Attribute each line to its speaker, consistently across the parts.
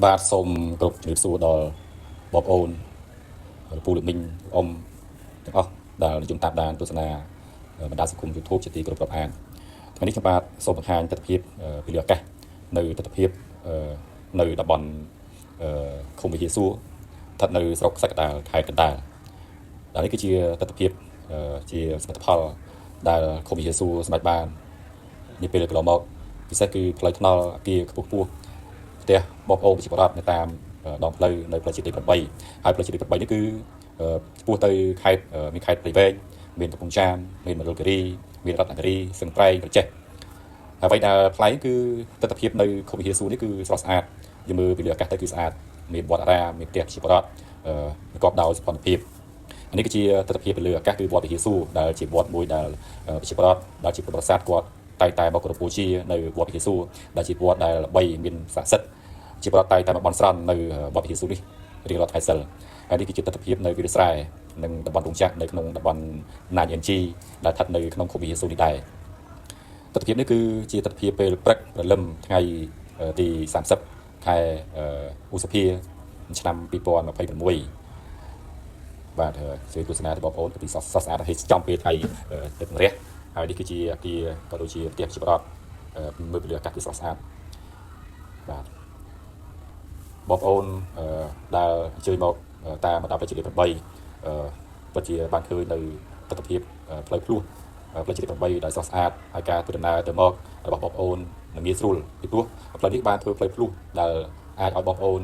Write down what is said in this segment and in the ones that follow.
Speaker 1: បាទសូមគោរពជំរាបសួរដល់បងប្អូនពូលោកមីងអ៊ំទាំងអស់ដែលនិយមតាមដានទស្សនាបណ្ដាញសង្គម YouTube ជាទីគោរពរាប់អានថ្ងៃនេះខ្ញុំបាទសូមបង្ហាញទស្សនវិជ្ជាពីលើអាកាសនៅទស្សនវិជ្ជានៅតំបន់ឃុំវិហារសួរស្ថិតនៅស្រុកសក្កដាលខេត្តកណ្ដាលដែលនេះគឺជាទស្សនវិជ្ជាសមិទ្ធផលដែលឃុំវិហារសួរសម្រេចបាននាពេលកន្លងមកពិសេសគឺផ្លូវថ្នល់អគារខ្ពស់ផ្ទះបងប្អូនប្រជាពលរដ្ឋនៅតាមដងផ្លូវនៅផ្លូវជាតិទី8ហើយផ្លូវជាតិទី8នេះគឺឆ្ពោះទៅខេត្តមានខេត្តព្រៃវែងមានកំពង់ចាមមានមណ្ឌលគិរីមានរតនគិរីសឹងប្រៃប្រចេះហើយអ្វីដែលប្លែកគឺទស្សនវិជ្ជានៅឃុំវិហារសួរនេះគឺស្រស់ស្អាតយើងមើលពីលើអាកាសទៅគឺស្អាតមានវត្តអារាមមានផ្ទះប្រជាពលរដ្ឋប្រកបដោយសុខភាពនេះគឺជាទស្សនវិជ្ជាពីលើអាកាសគឺវត្តវិហារសួរដែលជាវត្តមួយដែលប្រជាពលរដ្ឋដែលជាពុទ្ធបរិស័ទគាត់តែមកគោរពបូជានៅវត្តវិហារសួរដែលជាវត្តដែលល្បីមានស័ក្តិសិទ្ធិជាប្រវត្តិតែមកបន់ស្រន់នៅវត្តវិហារសួរនេះរៀងរាល់ថ្ងៃសិលហើយនេះគឺជាទស្សនវិជ្ជានៅវិទ្យាស្រែនិងតំបន់រោងចក្រនៅក្នុងតំបន់ណាញ់ NG ដែលស្ថិតនៅក្នុងឃុំវិហារសួរនេះដែរទស្សនវិជ្ជានេះគឺជាទស្សនវិជ្ជាពេលព្រឹកព្រលឹមថ្ងៃទី30ខែឧសភាឆ្នាំ2026បាទជួយទស្សនាទៅបងប្អូនពីសស្អាតហើយចំពេលថ្ងៃទឹករះហើយនេះគឺជាអគារក៏ដូចជាផ្ទះប្រជាពលរដ្ឋមើលពីលើអាកាសគឺស្រស់ស្អាតបាទបងប្អូនដែលអញ្ជើញមកតាមបណ្ដាផ្លូវជាតិទី8ពិតជាបានឃើញនៅទស្សនវិជ្ជាផ្លូវភ្លោះផ្លូវជាតិទី8ដែលស្រស់ស្អាតហើយការធ្វើដំណើរទៅមករបស់បងប្អូននឹងងាយស្រួលពីព្រោះផ្លូវនេះបានធ្វើផ្លូវភ្លោះដែលអាចឲ្យបងប្អូន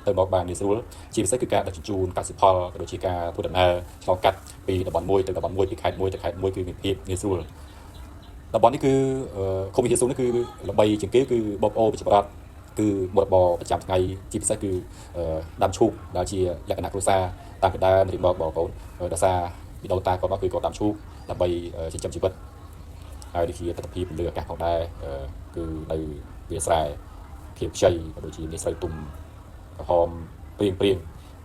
Speaker 1: ទៅមកបានងាយស្រួលជាពិសេសគឺការដឹកជញ្ជូនកសិផលក៏ដូចជាការធ្វើដំណើរឆ្លងកាត់ពីតំបន់មួយទៅតំបន់មួយពីខេត្តមួយទៅខេត្តមួយគឺមានភាពងាយស្រួលតំបន់នេះគឺឃុំវិហារសួរនេះគឺល្បីជាងគេគឺបងប្អូនប្រជាពលរដ្ឋគឺមុខរបរប្រចាំថ្ងៃជាពិសេសគឺដាំឈូកដែលជាលក្ខណៈគ្រួសារតាមកណ្ដាលរៀបមកបងប្អូនដោយសារពីដូនតាគាត់មកគឺគាត់ដាំឈូកដើម្បីចិញ្ចឹមជីវិតហើយដូចជាទស្សនវិជ្ជាលើអាកាសផងដែរគឺនៅវាស្រែខៀវខ្ចីក៏ដូចជាមានស្រូវទុំក្រហមព្រៀង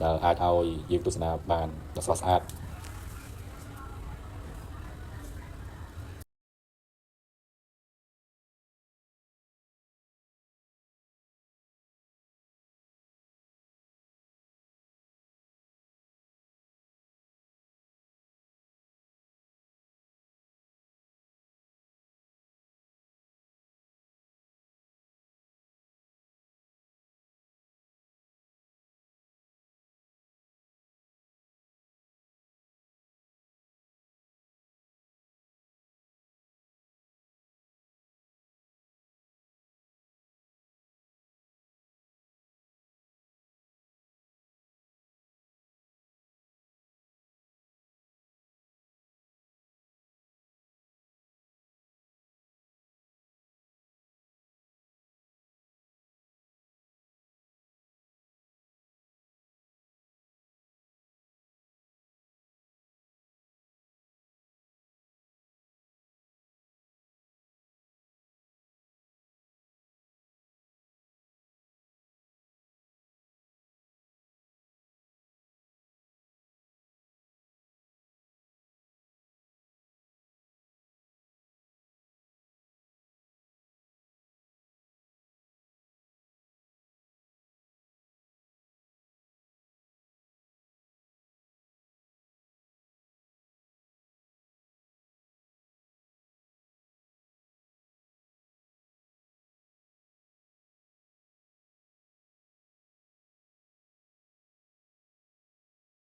Speaker 1: ដែលអាចឲ្យយើងទស្សនាបានដ៏ស្រស់ស្អាត